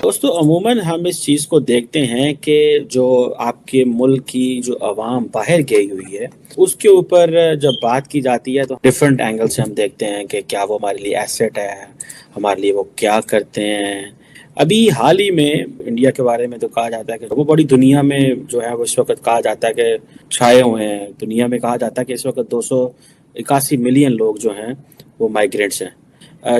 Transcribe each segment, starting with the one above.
دوستو عموماً ہم اس چیز کو دیکھتے ہیں کہ جو آپ کے ملک کی جو عوام باہر گئی ہوئی ہے اس کے اوپر جب بات کی جاتی ہے تو ڈفرینٹ اینگل سے ہم دیکھتے ہیں کہ کیا وہ ہمارے لیے ایسیٹ ہے، ہمارے لیے وہ کیا کرتے ہیں۔ ابھی حال ہی میں انڈیا کے بارے میں تو کہا جاتا ہے کہ وہ بڑی دنیا میں جو ہے وہ اس وقت کہا جاتا ہے کہ چھائے ہوئے ہیں۔ دنیا میں کہا جاتا ہے کہ اس وقت 281 ملین لوگ جو ہیں وہ مائیگرینٹس ہیں،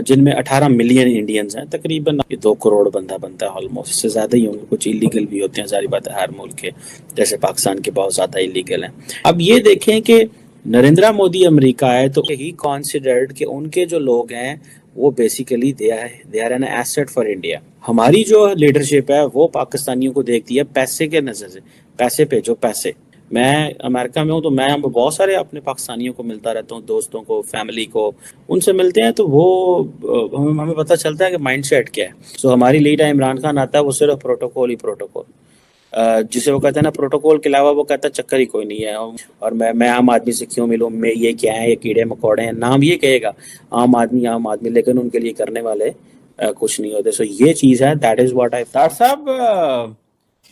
جن میں 18 ملین انڈینز ہیں، تقریباً 2 کروڑ بندہ بنتا ہے آلموسٹ، اس سے زیادہ ہی ہوں گے، کچھ ایلیگل بھی ہوتے ہیں، ظاہری بات ہے ہر ملک کے، جیسے پاکستان کے بہت زیادہ ایلیگل ہیں۔ اب یہ دیکھیں کہ نریندرا مودی امریکہ ہے تو ہی کانسیڈرڈ کہ ان کے جو لوگ ہیں وہ basically they are an asset for India. ہماری جو لیڈرشپ ہے وہ پاکستانیوں کو دیکھتی ہے پیسے کے نظر سے، پیسے پہ جو پیسے۔ میں امریکہ میں ہوں تو میں بہت سارے اپنے پاکستانیوں کو ملتا رہتا ہوں، دوستوں کو، فیملی کو، ان سے ملتے ہیں تو وہ ہمیں پتہ چلتا ہے کہ مائنڈ سیٹ کیا ہے۔ سو ہماری لیڈر عمران خان آتا ہے وہ صرف پروٹوکول ہی پروٹوکول، جسے وہ کہتے ہیں نا پروٹوکول کے علاوہ وہ کہتا ہے چکر ہی کوئی نہیں ہے، اور میں عام آدمی سے کیوں ملوں، میں یہ کیا ہے، یہ کیڑے مکوڑے ہیں، نام یہ کہے گا عام آدمی، لیکن ان کے لیے کرنے والے کچھ نہیں ہوتے۔ سو یہ چیز ہے، that is what I. Doctor صاحب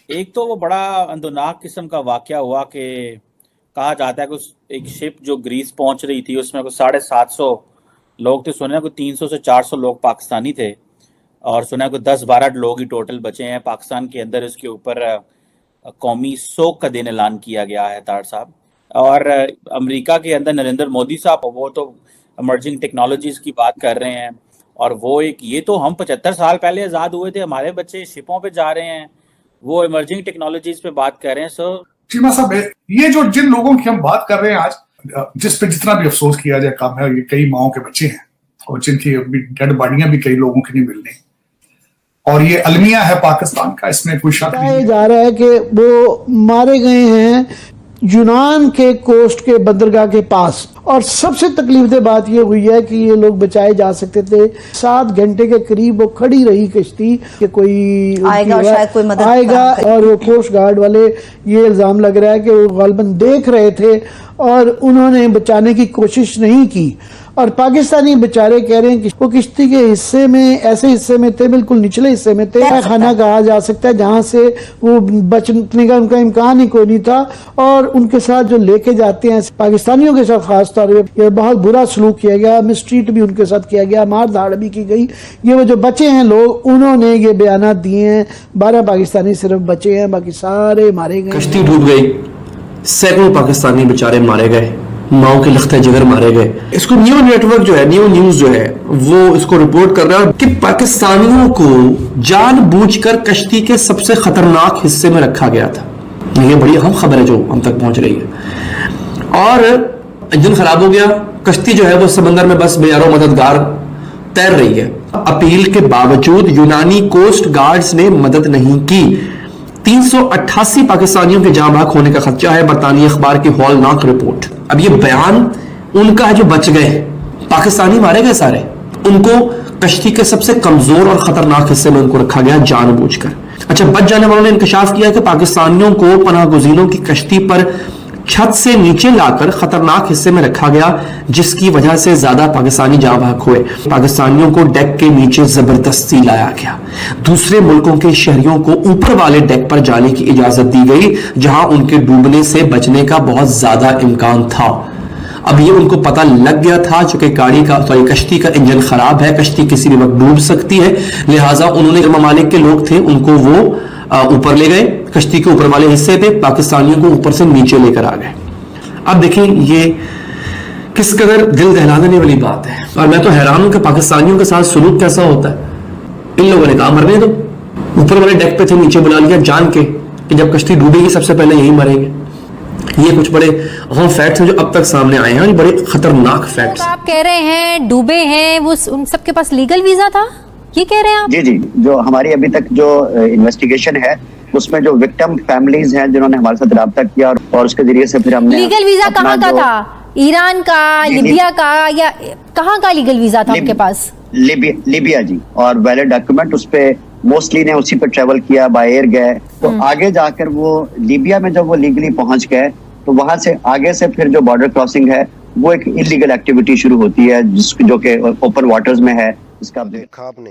ایک تو وہ بڑا اندوناک قسم کا واقعہ ہوا کہ کہا جاتا ہے کہ ایک شپ جو گریس پہنچ رہی تھی اس میں کوئی 750 لوگ تھے، سنا کوئی 300 سے 400 لوگ پاکستانی تھے، اور سنا کوئی 10-12 لوگ ہی ٹوٹل بچے ہیں پاکستان کے اندر۔ اس کے اوپر قومی سوگ کا دن اعلان کیا گیا ہے طاہر صاحب، اور امریکہ کے اندر نریندر مودی صاحب وہ تو ایمرجنگ ٹیکنالوجیز کی بات کر رہے ہیں، اور وہ یہ تو ہم 75 سال پہلے آزاد ہوئے تھے، ہمارے بچے شپوں پہ جا رہے ہیں، وہ ایمرجنگ ٹیکنالوجیز پہ بات کر رہے ہیں۔ سو چیمہ صاحب یہ جو جن لوگوں کی ہم بات کر رہے ہیں آج، جس پہ جتنا بھی افسوس کیا جائے کم ہے، یہ کئی ماؤں کے بچے ہیں اور جن کی ڈیڈ باڈیاں بھی کئی لوگوں کی نہیں مل رہی، اور یہ المیہ ہے پاکستان کا، اس میں کوئی شک نہیں۔ بتایا جا رہا ہے کہ وہ مارے گئے ہیں یونان کے کوسٹ کے بندرگاہ کے پاس، اور سب سے تکلیف دہ بات یہ ہوئی ہے کہ یہ لوگ بچائے جا سکتے تھے۔ 7 گھنٹے کے قریب وہ کھڑی رہی کشتی کہ کوئی آئے گا، شاید کوئی مدد آئے گا، اور وہ کوسٹ گارڈ والے یہ الزام لگ رہا ہے کہ وہ غالباً دیکھ رہے تھے اور انہوں نے بچانے کی کوشش نہیں کی، اور پاکستانی بیچارے کہہ رہے ہیں کہ وہ کشتی کے حصے میں، ایسے حصے میں تھے، بالکل نچلے حصے میں تھے، خانہ کہا جا سکتا ہے، جہاں سے وہ بچنے کا ان کا امکان ہی کوئی نہیں تھا، اور ان کے ساتھ جو لے کے جاتے ہیں پاکستانیوں کے ساتھ خاص طور پہ یہ بہت برا سلوک کیا گیا، مسٹریٹ بھی ان کے ساتھ کیا گیا، مار دھاڑ بھی کی گئی۔ یہ وہ جو بچے ہیں لوگ، انہوں نے یہ بیانات دیے ہیں، 12 پاکستانی صرف بچے ہیں، باقی سارے مارے گئے۔ کشتی ڈوب گئی، سینکڑوں پاکستانی بیچارے مارے گئے، ماؤں کے لختے جگر مارے گئے۔ اس کو نیو نیٹ ورک جو ہے، نیو نیوز جو ہے، وہ اس کو رپورٹ کر رہا ہے کہ پاکستانیوں کو جان بوجھ کر کشتی کے سب سے خطرناک حصے میں رکھا گیا تھا۔ یہ بڑی اہم خبر ہے جو ہم تک پہنچ رہی ہے، اور انجن خراب ہو گیا، کشتی جو ہے وہ سمندر میں بس بے یارو مددگار تیر رہی ہے۔ اپیل کے باوجود یونانی کوسٹ گارڈز نے مدد نہیں کی۔ 388 پاکستانیوں کے جاں بحق ہونے کا خدشہ ہے، برطانوی اخبار کی ہولناک رپورٹ۔ اب یہ بیان ان کا ہے جو بچ گئے، پاکستانی مارے گئے سارے، ان کو کشتی کے سب سے کمزور اور خطرناک حصے میں ان کو رکھا گیا جان بوجھ کر۔ اچھا، بچ جانے والوں نے انکشاف کیا کہ پاکستانیوں کو پناہ گزینوں کی کشتی پر چھت سے نیچے لا کر خطرناک حصے میں رکھا گیا، جس کی وجہ سے زیادہ پاکستانی جاں بحق ہوئے۔ پاکستانیوں کو ڈیک کے نیچے زبردستی لایا گیا، دوسرے ملکوں کے شہریوں کو اوپر والے ڈیک پر جانے کی اجازت دی گئی، جہاں ان کے ڈوبنے سے بچنے کا بہت زیادہ امکان تھا۔ اب یہ ان کو پتہ لگ گیا تھا چونکہ کشتی کا انجن خراب ہے، کشتی کسی بھی وقت ڈوب سکتی ہے، لہٰذا انہوں نے ممالک کے لوگ تھے ان کو وہ اوپر لے گئے، کشتی کے اوپر والے حصے پہ، پاکستانیوں کو اوپر سے نیچے لے کر آ گئے۔ اب دیکھیں یہ کس قدر دل دہلانے والی بات ہے، اور میں تو حیران ہوں کہ پاکستانیوں کے ساتھ سلوک کیسا ہوتا ہے۔ ان لوگوں نے کہا مرنے دو، اوپر والے ڈیک پہ تھے، نیچے بلا لیا جان کے کہ جب کشتی ڈوبے گی سب سے پہلے یہی مریں گے۔ یہ کچھ بڑے اہم فیکٹس ہیں جو اب تک سامنے آئے ہیں، اور یہ بڑے خطرناک فیکٹس۔ آپ کہہ رہے ہیں ڈوبے ہیں، وہ ان سب کے پاس لیگل ویزا تھا، یہ کہہ رہے ہیں آپ؟ جی، جو ہماری ابھی تک جو انویسٹیگیشن ہے اس میں جو وکٹم فیملیز ہیں جنہوں نے ہمارے ساتھ رابطہ کیا، اور اس کے ذریعے سے پھر ہم نے لیگل ویزا کہاں کا تھا؟ ایران کا، لیبیا کا، یا کہاں کا لیگل ویزا تھا ان کے پاس؟ لیبیا جی، اور ویلڈ ڈاکیومنٹ اس پہ موسٹلی نے اسی پہ ٹریول کیا، بائی ایئر گئے، تو آگے جا کر وہ لیبیا میں جب وہ لیگلی پہنچ گئے تو وہاں سے آگے سے پھر جو بارڈر کراسنگ ہے وہ ایک انلیگل ایکٹیویٹی شروع ہوتی ہے، جو کہ اوپن واٹرز میں ہے۔ اس کا دیکھا آپ نے